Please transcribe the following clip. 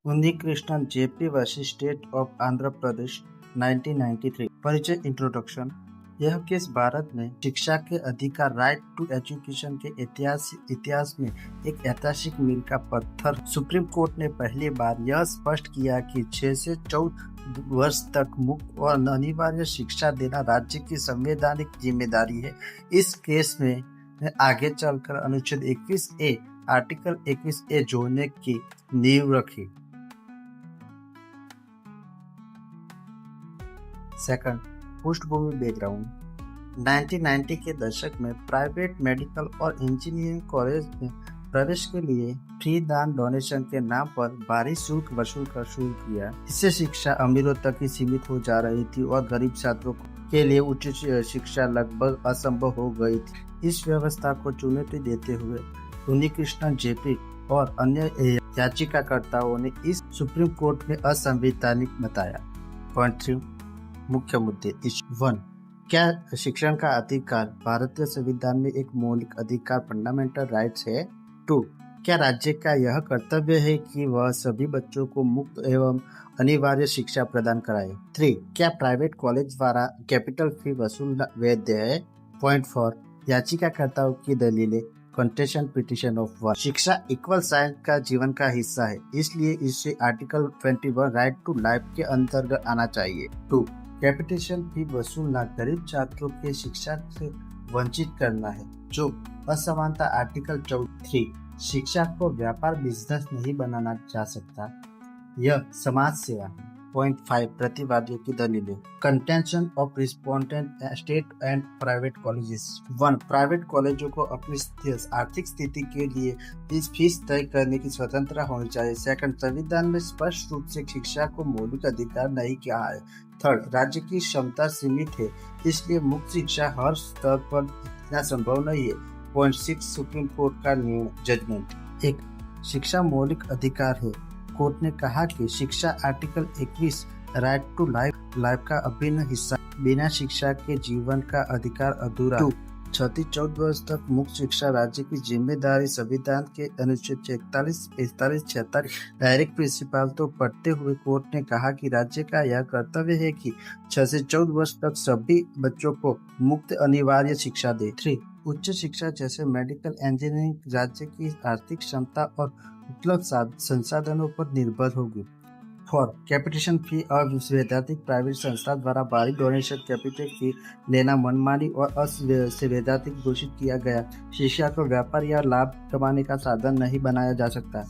Unnikrishnan JP वशी state of Andhra Pradesh 1993। परिचय introduction. यह केस भारत में शिक्षा के अधिकार राइट टू एजुकेशन के इतिहास में एक ऐतिहासिक मील का पत्थर। सुप्रीम कोर्ट ने पहली बार यह स्पष्ट किया कि 6 से 14 वर्ष तक मुफ्त और अनिवार्य शिक्षा देना राज्य की संवैधानिक जिम्मेदारी है। इस केस में आगे चलकर अनुच्छेद 21A आर्टिकल 21A जोड़ने की नींव रखी। सेकंड, पृष्ठभूमि बैकग्राउंड। 1990 के दशक में प्राइवेट मेडिकल और इंजीनियरिंग कॉलेज में प्रवेश के लिए फ्री दान डोनेशन के नाम पर भारी शुल्क वसूल कर शुरू किया। इससे शिक्षा अमीरों तक ही सीमित हो जा रही थी और गरीब छात्रों के लिए उच्च शिक्षा लगभग असंभव हो गई थी। इस व्यवस्था को चुनौती देते हुए उन्नीकृष्णन जेपी और अन्य याचिकाकर्ताओं ने इस सुप्रीम कोर्ट में असंवैधानिक बताया। पॉइंट 3, मुख्य मुद्दे। 1, क्या शिक्षण का अधिकार भारतीय संविधान में एक मौलिक अधिकार फंडामेंटल राइट्स है? 2, क्या राज्य का यह कर्तव्य है कि वह सभी बच्चों को मुफ्त एवं अनिवार्य शिक्षा प्रदान कराए? 3, क्या प्राइवेट कॉलेज द्वारा कैपिटल फी वसूलना वैध है? पॉइंट 4, याचिकाकर्ताओं की दलीलें। कंटेशन पिटिशन ऑफ 1, शिक्षा इक्वल साइंस का जीवन का हिस्सा है, इसलिए इसे आर्टिकल 21 राइट टू लाइफ के अंतर्गत आना चाहिए। 2, कैपिटेशन फी वसूलना गरीब छात्रों के शिक्षा से वंचित करना है, जो असमानता आर्टिकल 3, शिक्षा को व्यापार बिजनेस नहीं बनाना जा सकता, यह समाज सेवा है। पॉइंट 5, प्रतिवादियों की दलीलें। Contention of respondent state and private colleges. 1, private कॉलेजों को अपनी आर्थिक स्थिति के लिए इस फीस तय करने की स्वतंत्रता होनी चाहिए। 2, संविधान में स्पष्ट रूप से शिक्षा को मौलिक अधिकार नहीं कहा है। 3, राज्य की क्षमता सीमित है, इसलिए मुफ्त शिक्षा हर स्तर पर इतना संभव नहीं है। पॉइंट 6, सुप्रीम कोर्ट का जजमेंट। 1, शिक्षा मौलिक अधिकार है। कोर्ट ने कहा कि शिक्षा आर्टिकल 21 राइट टू लाइफ का अभिन्न हिस्सा, बिना शिक्षा के जीवन का अधिकार अधूरा। 2, 6-14 वर्ष तक मुफ्त शिक्षा राज्य की जिम्मेदारी। संविधान के अनुच्छेद 41, 45, 46 डायरेक्ट प्रिंसिपल तो पढ़ते हुए कोर्ट ने कहा कि राज्य का यह कर्तव्य है कि 6 से 14 वर्ष तक सभी बच्चों को मुफ्त अनिवार्य शिक्षा दे। 3, उच्च शिक्षा जैसे मेडिकल इंजीनियरिंग राज्य की आर्थिक क्षमता और उपलब्ध संसाधनों पर निर्भर होगी। 4, कैपिटेशन फी अवैधानिक प्राइवेट संस्था द्वारा भारी डोनेशन कैपिटल फी लेना मनमानी और असंवैधानिक घोषित किया गया। शिक्षा को व्यापार या लाभ कमाने का साधन नहीं बनाया जा सकता।